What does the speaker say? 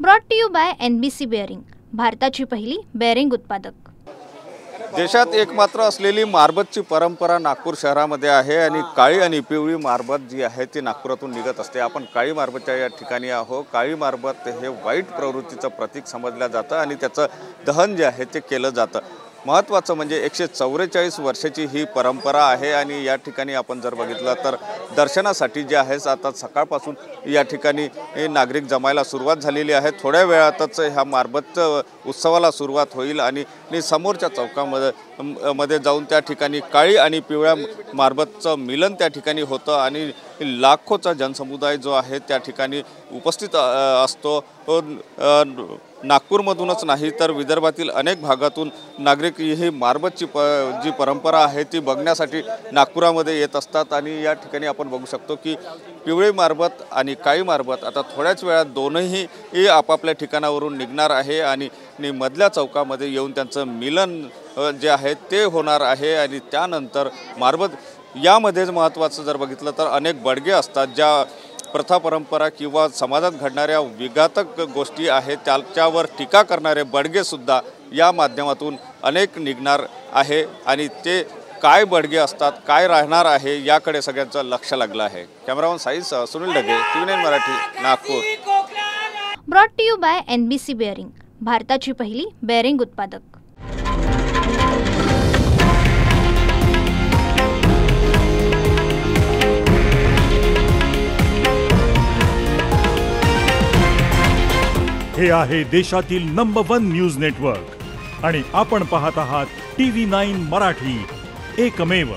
Brought to you by NBC bearing, भारताची पहिली bearing उत्पादक। देशात एकमात्र असलेली मारबतची परंपरा नागपूर शहरामध्ये आहे आणि काळी आणि पिवळी मारबत जी आहे ती नागपुरातून निघत असते। आपण काळी मारबतच्या या ठिकाणी आहोत। काळी मारबत हे वाईट प्रवृत्तीचं प्रतीक समजलं जातं आणि त्याचं दहन जे आहे ते केलं जातं। महत्त्वाचं म्हणजे 144 वर्षाची ही परंपरा आहे आणि या ठिकाणी आपण जर बघितलं तर दर्शनासाठी जे आहे आता सकाळपासून या ठिकाणी नागरिक जमायला सुरुवात झालेली आहे। थोड्या वेळातच ह्या मारबत उत्सवाला सुरुवात होईल आणि समोरच्या चौकामध्ये जाऊन त्या ठिकाणी काळी आणि पिवळ्या मारबतचं मिलन त्या ठिकाणी होतं आणि लाखोचा जनसमुदाय जो आहे त्या ठिकाणी उपस्थित असतो। नागपूरमधूनच नाही तर विदर्भातील अनेक भागातून नागरिक ही मारबतची जी परंपरा आहे ती बघण्यासाठी नागपुरामध्ये येत असतात आणि या ठिकाणी आपण बघू शकतो की पिवळी मारबत आणि काळी मारबत आता थोड्याच वेळात दोनही आपापल्या ठिकाणावरून निघणार आहे आणि मधल्या चौकामध्ये येऊन त्यांचं मिलन जे आहे ते होणार आहे आणि त्यानंतर मारबत यामध्येच महत्त्वाचं जर बघितलं तर अनेक बडगे असतात ज्या प्रथा परंपरा किंवा समाजात घडणाऱ्या विघातक गोष्टी आहेत त्याच्यावर टीका करणारे बडगेसुद्धा या माध्यमातून अनेक निघणार आहे आणि ते काय बडगे असतात काय राहणार आहे याकडे सगळ्यांचं लक्ष लागलं आहे। कॅमेरामन साईस Sunil Dhage, TV9 Marathi, Nagpur. Brought to you by NBC bearing, भारताची पहिली बेअरिंग उत्पादक। हे आहे देशातील नंबर 1 न्यूज नेटवर्क आणि आपण पाहत आहात TV9 मराठी, एकमेव।